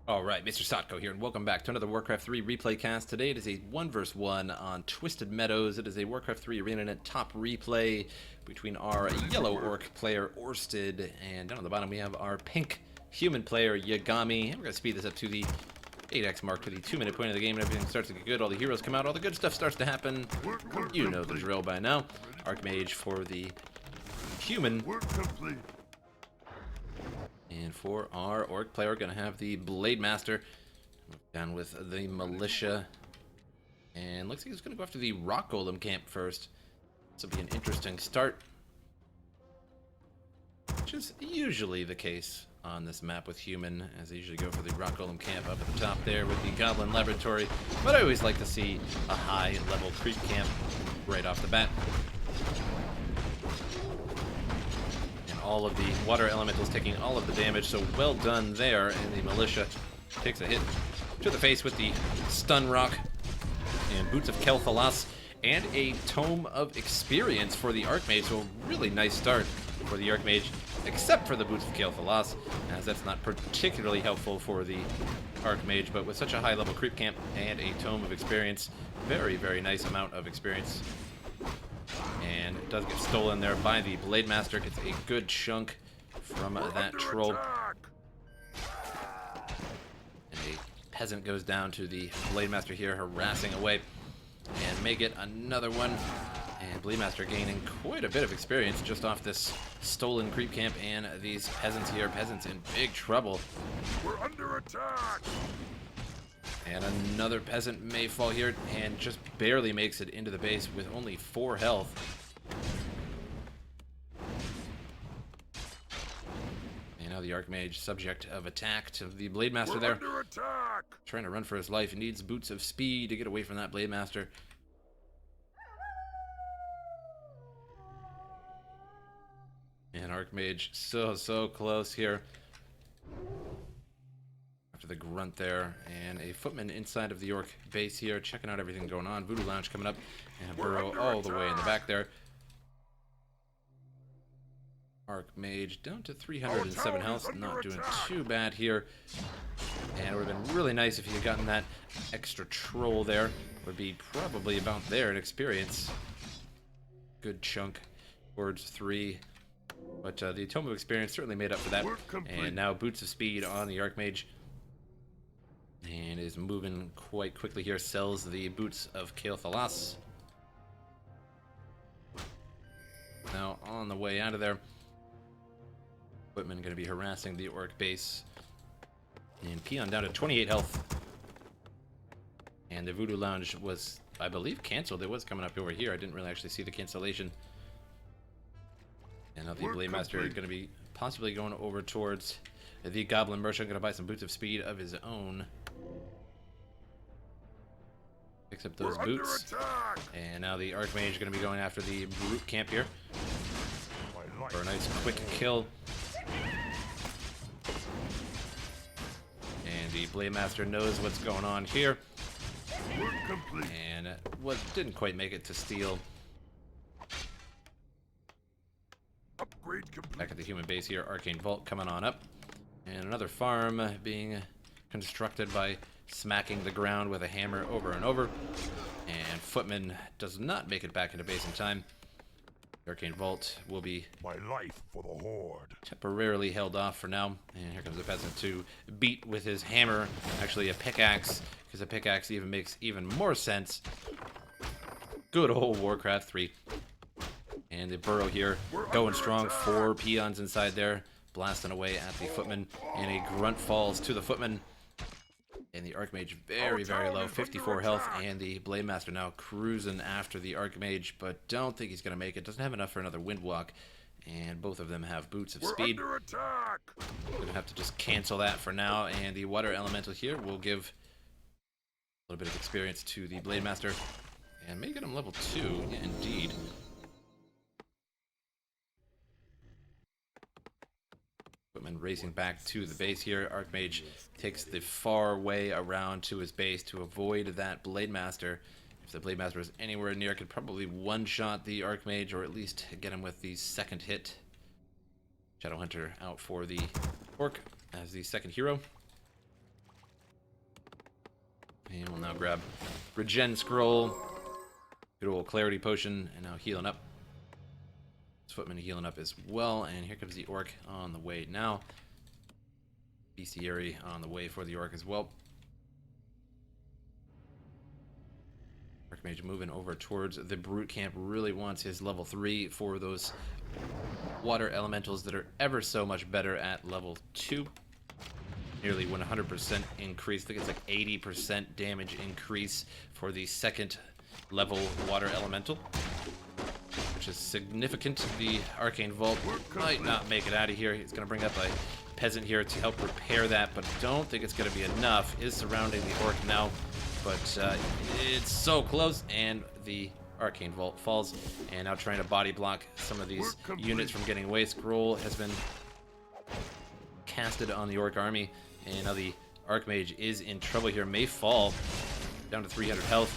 Alright, MrSotko here, and welcome back to another Warcraft 3 replay cast. Today it is a 1 vs 1 on Twisted Meadows. It is a Warcraft 3 ArenaNet top replay between our yellow orc player, Orsted, and down on the bottom we have our pink human player, YaGami. And we're going to speed this up to the 8x mark, to the 2-minute point of the game, and everything starts to get good. All the heroes come out, all the good stuff starts to happen. You know the drill by now. Archmage for the human. And for our orc player, we're going to have the Blade Master down with the militia. And looks like he's going to go after the Rock Golem camp first. This will be an interesting start, which is usually the case on this map with human, as they usually go for the Rock Golem camp up at the top there with the Goblin Laboratory. But I always like to see a high level creep camp right off the bat. All of the water elementals taking all of the damage, so well done there. And the militia takes a hit to the face with the stun rock and boots of Kel'Thalas and a tome of experience for the Archmage. So a really nice start for the Archmage, except for the boots of Kel'Thalas, as that's not particularly helpful for the Archmage. But with such a high level creep camp and a tome of experience, very, very nice amount of experience. And it does get stolen there by the Blade Master. Gets a good chunk from that troll. And a peasant goes down to the Blade Master here, harassing away. And may get another one. And Blade Master gaining quite a bit of experience just off this stolen creep camp. And these peasants here, peasants in big trouble. We're under attack! And another peasant may fall here and just barely makes it into the base with only 4 health. And now the Archmage, subject of attack to the Blade Master there. Under attack! Trying to run for his life. He needs boots of speed to get away from that Blade Master. And Archmage so close here. After the grunt there, and a footman inside of the orc base here, checking out everything going on. Voodoo Lounge coming up, and a burrow all the way in the back there. Archmage down to 307 health, not doing too bad here. And it would have been really nice if he had gotten that extra troll there. Would be probably about there in experience. Good chunk towards 3. But the Tome of Experience certainly made up for that. And now Boots of Speed on the Archmage. And is moving quite quickly here. Sells the boots of Kel'Thalas. Now on the way out of there. Whitman going to be harassing the orc base. And Peon down to 28 health. And the Voodoo Lounge was, I believe, canceled. It was coming up over here. I didn't really actually see the cancellation. And now the Blade Master is going to be possibly going over towards the Goblin Merchant. Going to buy some boots of speed of his own. Picks up those boots. And now the Archmage is going to be going after the Brute camp here for a nice quick kill. And the Blade Master knows what's going on here. And didn't quite make it to steal. Back at the human base here, Arcane Vault coming on up. And another farm being constructed by smacking the ground with a hammer over and over. And Footman does not make it back into base in time. Arcane Vault will be my life for the Horde. Temporarily held off for now. And here comes the peasant to beat with his hammer. Actually a pickaxe, because a pickaxe even makes even more sense. Good old Warcraft 3. And the burrow here going strong. 4 peons inside there, blasting away at the footman. And a grunt falls to the footman. And the Archmage very low, 54 health. And the Blade Master now cruising after the Archmage, but don't think he's going to make it. Doesn't have enough for another Windwalk. And both of them have boots of speed. We're under attack. Going to have to just cancel that for now. And the Water Elemental here will give a little bit of experience to the Blade Master. And may get him level 2. Yeah, indeed. Footman racing back to the base here. Archmage takes the far way around to his base to avoid that Blade Master. If the Blade Master was anywhere near, could probably one-shot the Archmage, or at least get him with the second hit. Shadowhunter out for the Orc as the second hero. And we'll now grab Regen Scroll, good old Clarity Potion, and now healing up. Footman healing up as well, and here comes the Orc on the way now. Bestiary on the way for the Orc as well. Archmage moving over towards the Brute Camp, really wants his level 3 for those water elementals that are ever so much better at level 2. Nearly 100% increase. I think it's like 80% damage increase for the second level water elemental, which is significant. The Arcane Vault might not make it out of here. He's going to bring up a peasant here to help repair that, but don't think it's going to be enough. Is surrounding the Orc now, but it's so close, and the Arcane Vault falls, and now trying to body block some of these units from getting away. Scroll has been casted on the Orc army, and now the Archmage is in trouble here. May fall down to 300 health.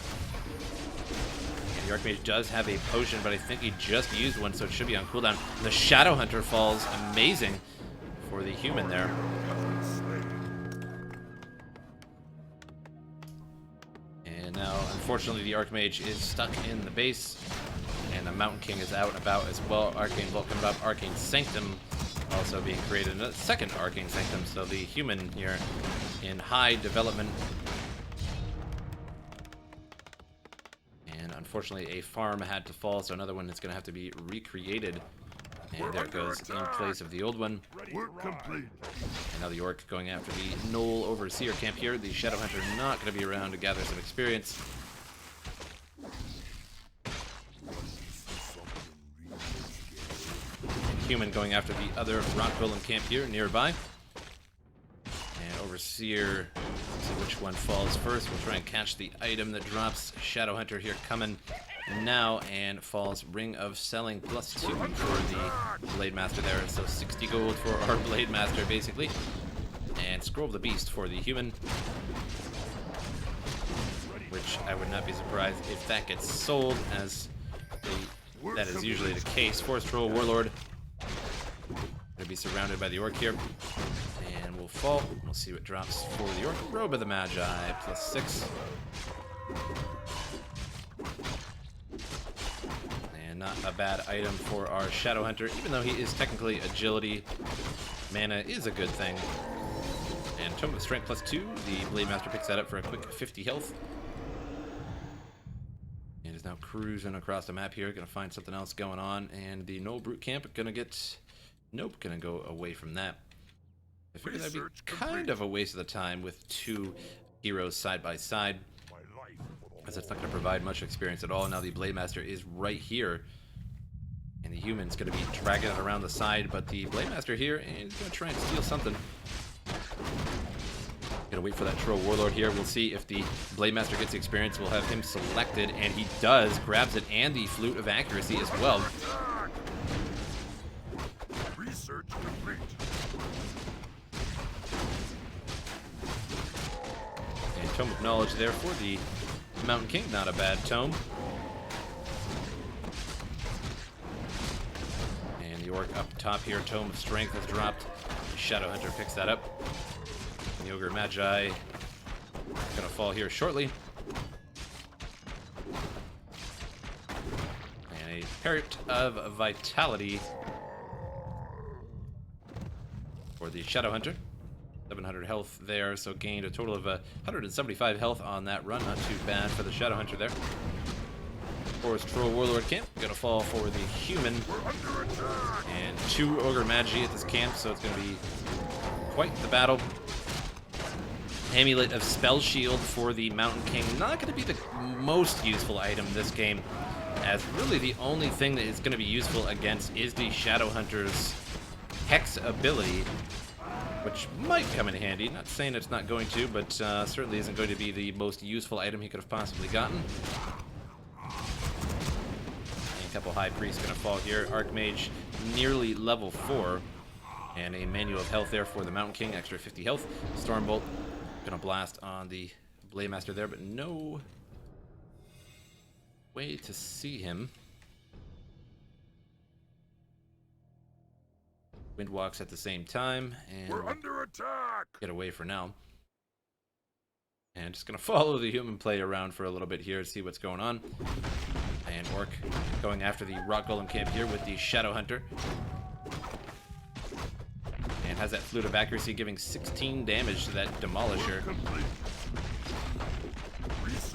And the Archmage does have a potion, but I think he just used one, so it should be on cooldown. The Shadow Hunter falls. Amazing for the human there. And now, unfortunately, the Archmage is stuck in the base, and the Mountain King is out and about as well. Arcane Vault coming up. Arcane Sanctum also being created. A second Arcane Sanctum, so the human here in high development. And unfortunately, a farm had to fall, so another one is going to have to be recreated. And there it goes in place of the old one. Work complete. And now the Orc going after the Knoll Overseer camp here. The Shadow Hunter not going to be around to gather some experience. And human going after the other Rock Golem camp here nearby. And Overseer, let's see which one falls first. We'll try and catch the item that drops. Shadow Hunter here coming now, and falls Ring of Selling +2 for the Blade Master there. So 60 gold for our Blade Master basically. And Scroll of the Beast for the human, which I would not be surprised if that gets sold, as that is usually the case. Forest Troll Warlord gonna be surrounded by the Orc here, and will fall. We'll see what drops for the Orc. Robe of the Magi +6. And not a bad item for our Shadow Hunter, even though he is technically agility. Mana is a good thing. And Tome of Strength +2. The Blade Master picks that up for a quick 50 health. And is now cruising across the map here. Gonna find something else going on. And the Knoll Brute Camp gonna get... Nope, gonna go away from that. I figured that'd be kind of a waste of the time with two heroes side by side, as it's not going to provide much experience at all. Now the Blade Master is right here, and the human's going to be dragging it around the side, but the Blade Master here is going to try and steal something. Gonna wait for that Troll Warlord here. We'll see if the Blade Master gets the experience. We'll have him selected, and he does. Grabs it, and the Flute of Accuracy as well. Research complete. And Tome of Knowledge there for the Mountain King. Not a bad tome. And the Orc up top here. Tome of Strength has dropped. Shadow Hunter picks that up. And the Ogre Magi gonna fall here shortly. And a Parrot of Vitality for the Shadow Hunter. 700 health there, so gained a total of 175 health on that run. Not too bad for the Shadow Hunter there. Forest Troll Warlord camp gonna fall for the human. And 2 Ogre Magi at this camp, so it's gonna be quite the battle. Amulet of Spell Shield for the Mountain King. Not gonna be the most useful item this game, as really the only thing that is gonna be useful against is the Shadow Hunter's Hex ability, which might come in handy. Not saying it's not going to, but certainly isn't going to be the most useful item he could have possibly gotten. And a couple High Priests going to fall here. Archmage nearly level 4. And a Manual of Health there for the Mountain King, extra 50 health. Stormbolt going to blast on the Blade Master there, but no way to see him. Windwalks at the same time, and We're under attack. get away for now. And just going to follow the human play around for a little bit here to see what's going on. And Orc going after the Rock Golem camp here with the Shadow Hunter. And has that Flute of Accuracy, giving 16 damage to that Demolisher.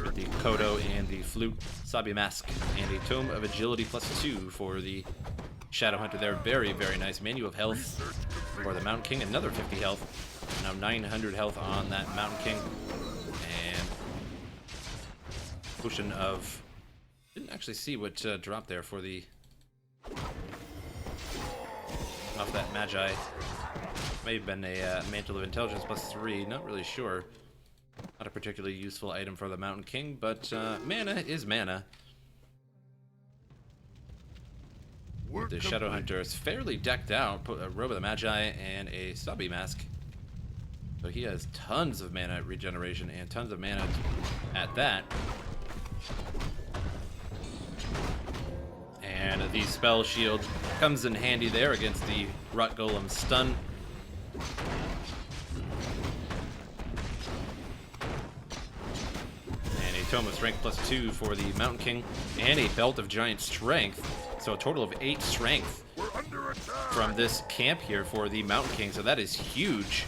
With the Kodo and the Flute, Sabi Mask, and a Tome of Agility +2 for the Shadow Hunter there. Very, very nice. Menu of health for the Mountain King. Another 50 health. Now 900 health on that Mountain King. And potion of... Didn't actually see what dropped there for the... Off that Magi. May have been a Mantle of Intelligence +3. Not really sure. Not a particularly useful item for the Mountain King, but mana is mana. The Shadow Hunter is fairly decked out. Put a Robe of the Magi and a Sabi Mask. So he has tons of mana regeneration and tons of mana at that. And the Spell Shield comes in handy there against the Rot Golem stun. And a Tome of Strength +2 for the Mountain King. And a Belt of Giant Strength. So a total of 8 strength from this camp here for the Mountain King. So that is huge.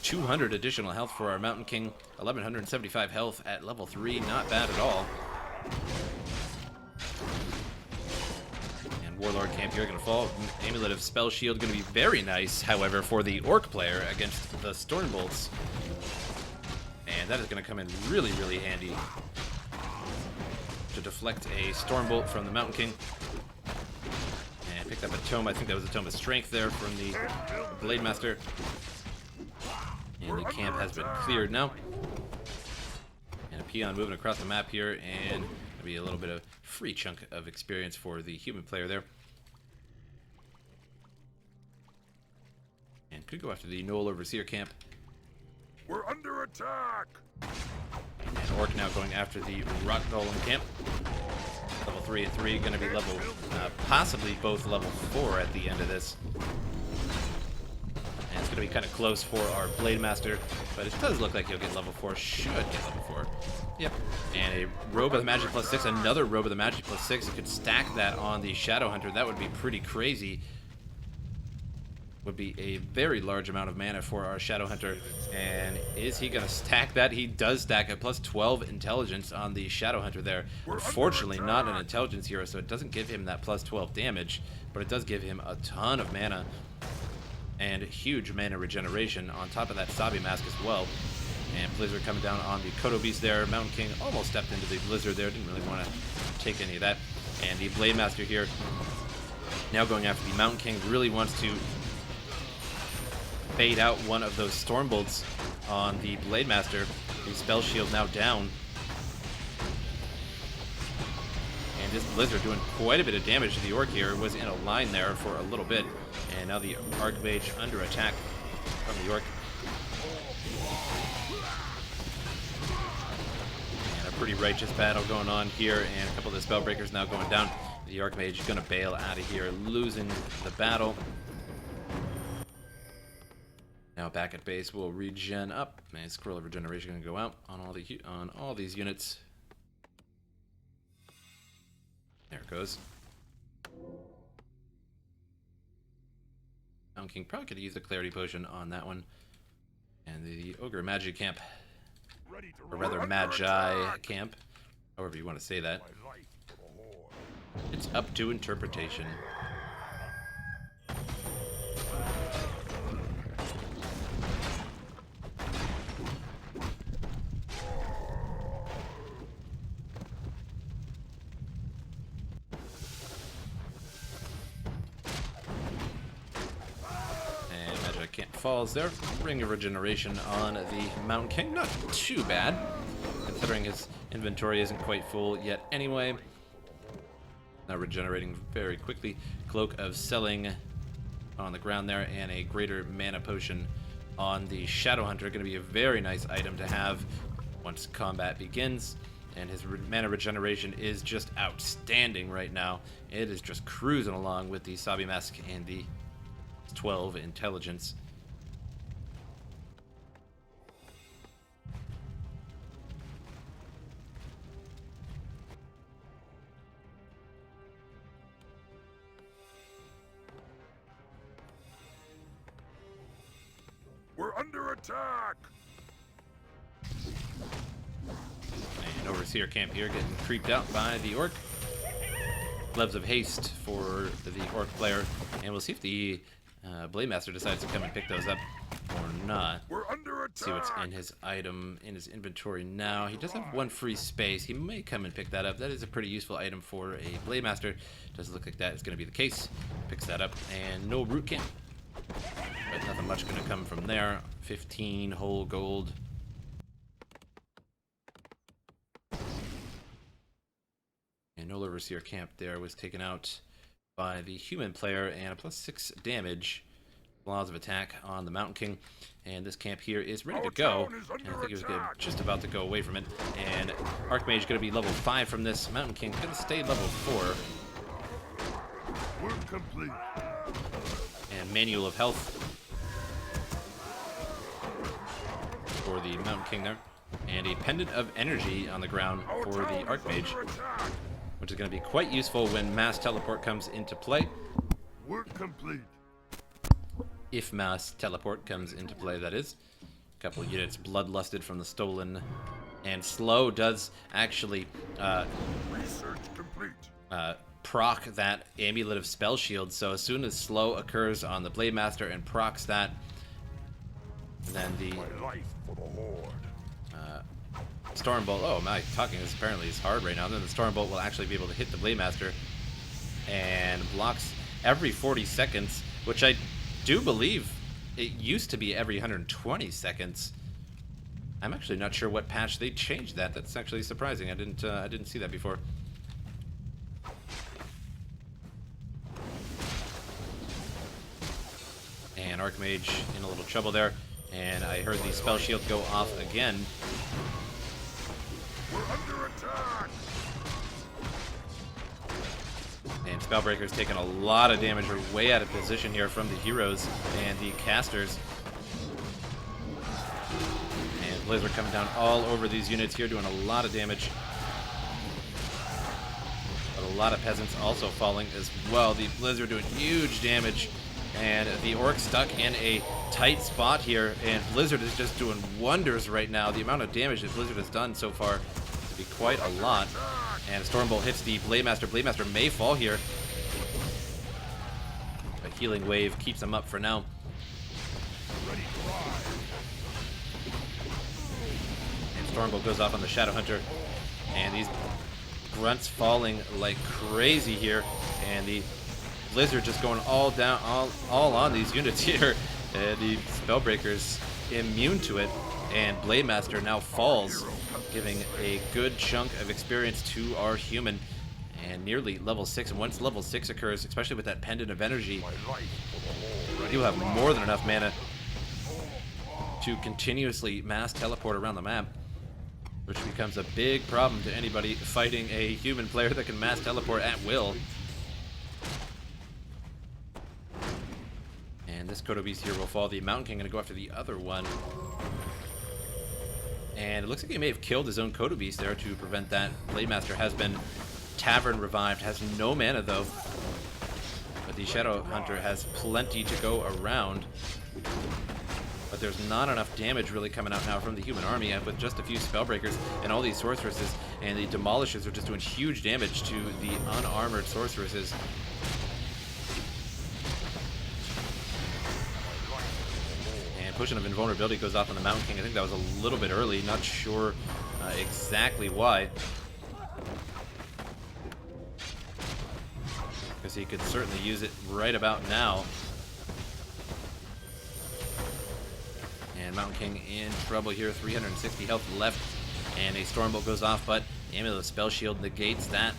200 additional health for our Mountain King. 1175 health at level 3. Not bad at all. And Warlord camp here going to fall. Amulet of Spell Shield going to be very nice, however, for the Orc player against the Stormbolts. And that is going to come in really, really handy to deflect a Stormbolt from the Mountain King. And picked up a Tome. I think that was a Tome of Strength there from the Blade Master. And the camp has been cleared now. And a peon moving across the map here, and maybe a little bit of free chunk of experience for the human player there. And could go after the Knoll Overseer camp. We're under attack. And Orc now going after the Rock Golem camp. Level 3 and 3, going to be level, possibly both level 4 at the end of this. And it's going to be kind of close for our Blade Master, but it does look like he'll get level 4. Should get level 4. Yep. And a Robe of the Magic +6, another Robe of the Magic +6. You could stack that on the Shadow Hunter. That would be pretty crazy. Would be a very large amount of mana for our Shadow Hunter. And is he going to stack that? He does stack a +12 intelligence on the Shadow Hunter there. Unfortunately, not an intelligence hero, so it doesn't give him that +12 damage, but it does give him a ton of mana and huge mana regeneration on top of that Sabi Mask as well. And Blizzard coming down on the Kodo Beast there. Mountain King almost stepped into the Blizzard there. Didn't really want to take any of that. And the Blade Master here now going after the Mountain King. Really wants to bait out one of those Stormbolts on the Blade Master. The Spell Shield now down. And this Blizzard doing quite a bit of damage to the Orc here. Was in a line there for a little bit. And now the Archmage under attack from the Orc. And a pretty righteous battle going on here. And a couple of the Spellbreakers now going down. The Archmage is going to bail out of here, losing the battle. Now back at base, we'll regen up. And Scroll of Regeneration going to go out on all these units. There it goes. Mountain King probably could use a Clarity Potion on that one. And the Ogre Magi camp, or rather Magi camp, however you want to say that. It's up to interpretation. Falls there. Ring of Regeneration on the Mountain King. Not too bad, considering his inventory isn't quite full yet anyway. Now regenerating very quickly. Cloak of Selling on the ground there, and a Greater Mana Potion on the Shadow Hunter. Going to be a very nice item to have once combat begins. And his mana regeneration is just outstanding right now. It is just cruising along with the Sabi Mask and the 12 intelligence. attack! And Overseer camp here getting creeped out by the Orc. Gloves of Haste for the Orc player. And we'll see if the Blade Master decides to come and pick those up or not. We're under attack! See what's in his item, in his inventory now. He does have one free space. He may come and pick that up. That is a pretty useful item for a Blade Master. Doesn't look like that is going to be the case. Picks that up. And no root camp. But nothing much going to come from there. 15 whole gold. And no Overseer camp there was taken out by the human player, and a +6 damage. Laws of attack on the Mountain King. And this camp here is ready to go. And I think he was just about to go away from it. And Archmage going to be level 5 from this. Mountain King going to stay level 4. Work complete. And Manual of Health for the Mountain King there. And a Pendant of Energy on the ground for the Archmage, which is going to be quite useful when Mass Teleport comes into play. Work complete. If Mass Teleport comes into play, that is. A couple units bloodlusted from the Stolen. And Slow does actually Research complete. proc that Amulet of Spell Shield. So as soon as Slow occurs on the Blade Master and procs that, then the My life for the Horde. Stormbolt, oh my, talking this apparently is hard right now. Then the Stormbolt will actually be able to hit the Blade Master and blocks every 40 seconds, which I do believe it used to be every 120 seconds. I'm actually not sure what patch they changed that. That's actually surprising. I didn't see that before. And Archmage in a little trouble there. And I heard the Spell Shield go off again. We're under attack. And Spellbreaker's taking a lot of damage. We're way out of position here from the heroes and the casters. And Blizzard coming down all over these units here, doing a lot of damage. But a lot of peasants also falling as well. The Blizzard doing huge damage. And the Orc stuck in a tight spot here. And Blizzard is just doing wonders right now. The amount of damage that Blizzard has done so far to be quite a lot. And Stormbolt hits the Blade Master. Blade Master may fall here. A healing wave keeps him up for now. Ready to ride. And Stormbolt goes off on the Shadow Hunter. And these grunts falling like crazy here. And the Blizzard just going all down, all on these units here. And the Spellbreaker's immune to it. And Blade Master now falls, giving a good chunk of experience to our human. And nearly level 6. And once level 6 occurs, especially with that Pendant of Energy, you'll have more than enough mana to continuously mass teleport around the map, which becomes a big problem to anybody fighting a human player that can mass teleport at will. And this Kodo Beast here will fall. The Mountain King going to go after the other one. And it looks like he may have killed his own Kodo Beast there to prevent that. Blade Master has been Tavern revived, has no mana though. But the Shadow Hunter has plenty to go around. But there's not enough damage really coming out now from the human army with just a few Spellbreakers and all these Sorceresses. And the Demolishers are just doing huge damage to the unarmored Sorceresses. Potion of Invulnerability goes off on the Mountain King. I think that was a little bit early. Not sure exactly why. Because he could certainly use it right about now. And Mountain King in trouble here. 360 health left. And a Stormbolt goes off, but Amulet of Spell Shield negates that.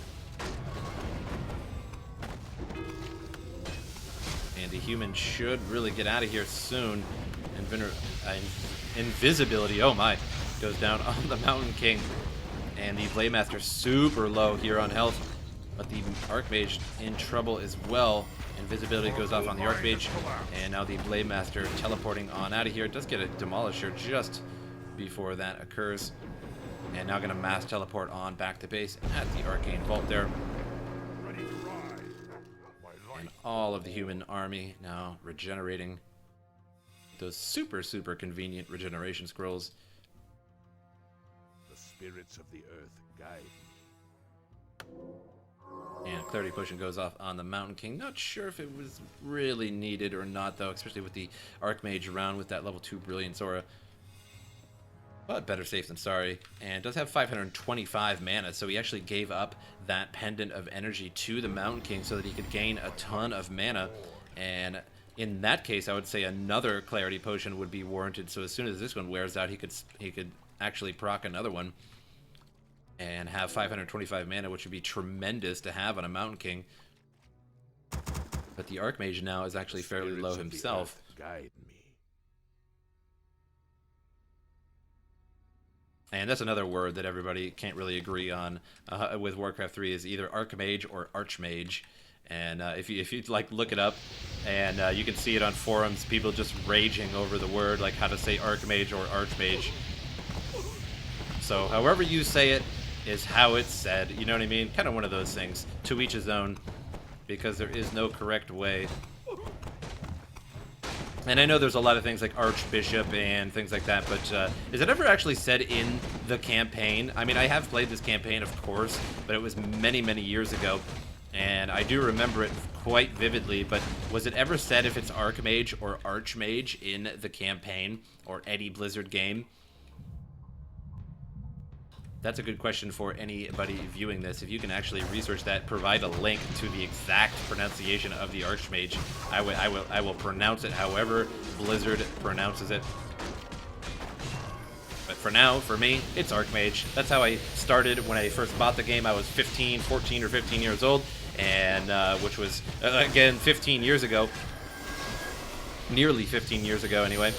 And the human should really get out of here soon. Invisibility, oh my, goes down on the Mountain King. And the Blade Master super low here on health. But the Archmage in trouble as well. Invisibility goes off on the Archmage. And now the Blade Master teleporting on out of here. Does get a Demolisher just before that occurs. And now going to mass teleport on back to base at the Arcane Vault there. And all of the human army now regenerating. those super, super convenient regeneration scrolls. The spirits of the earth guide me. And Clarity Potion goes off on the Mountain King. Not sure if it was really needed or not, though, especially with the Archmage around with that level 2 Brilliance Aura. But better safe than sorry. And does have 525 mana, so he actually gave up that Pendant of Energy to the Mountain King so that he could gain a ton of mana. And in that case, I would say another Clarity Potion would be warranted. So as soon as this one wears out, he could actually proc another one and have 525 mana, which would be tremendous to have on a Mountain King. But the Archmage now is actually fairly low himself. Guide me. And that's another word that everybody can't really agree on with Warcraft 3 is either Archmage or Archmage. And if you like look it up, and you can see it on forums, people just raging over the word, like how to say Archmage or Archmage. So however you say it is how it's said, you know what I mean? Kind of one of those things. To each his own, because there is no correct way. And I know there's a lot of things like Archbishop and things like that, but is it ever actually said in the campaign? I mean, I have played this campaign, of course, but it was many, many years ago, and I do remember it quite vividly, but was it ever said if it's Archmage or Archmage in the campaign or any Blizzard game? That's a good question for anybody viewing this. If you can actually research that, provide a link to the exact pronunciation of the Archmage. I will pronounce it however Blizzard pronounces it. But for now, for me, it's Archmage. That's how I started when I first bought the game. I was 14 or 15 years old, and which was, again, 15 years ago. Nearly 15 years ago, anyway.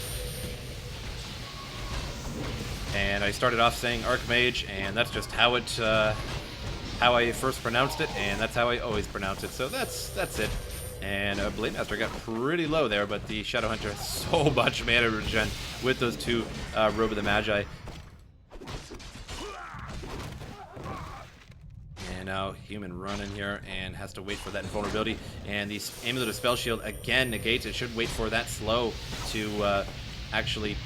And I started off saying Archmage, and that's just how it, how I first pronounced it, and that's how I always pronounce it. So that's it. And Blade Master got pretty low there, but the Shadow Hunter has so much mana regen with those two Robe of the Magi. And now Human running here and has to wait for that invulnerability. And the Amulet of Spell Shield again negates it. Should wait for that slow to actually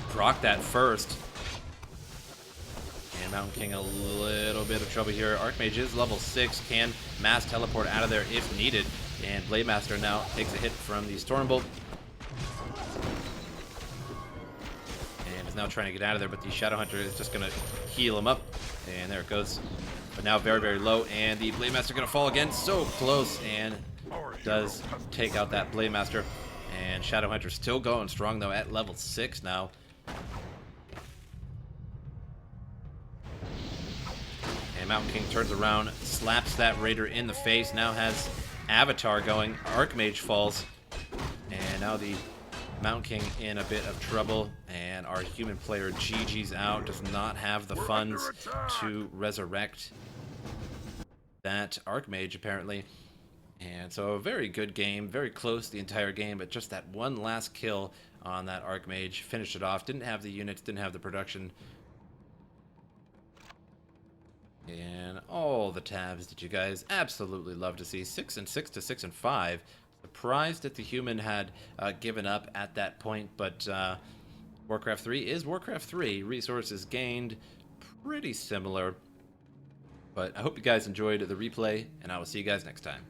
proc that first. And Mountain King a little bit of trouble here. Archmage is level 6, can mass teleport out of there if needed. And Blade Master now takes a hit from the Stormbolt. And is now trying to get out of there, but the Shadow Hunter is just going to heal him up. And there it goes. But now very, very low. And the Blade Master going to fall again. So close. And does take out that Blade Master. And Shadow Hunter still going strong, though, at level 6 now. And Mountain King turns around, slaps that Raider in the face, now has Avatar going, Archmage falls, and now the Mountain King in a bit of trouble, and our human player GG's out, does not have the funds to resurrect that Archmage apparently. And so a very good game, very close the entire game, but just that one last kill on that Archmage finished it off. Didn't have the units, didn't have the production. And all the tabs that you guys absolutely love to see. 6 and 6 to 6 and 5. Surprised that the human had given up at that point, but Warcraft 3 is Warcraft 3. Resources gained, pretty similar. But I hope you guys enjoyed the replay, and I will see you guys next time.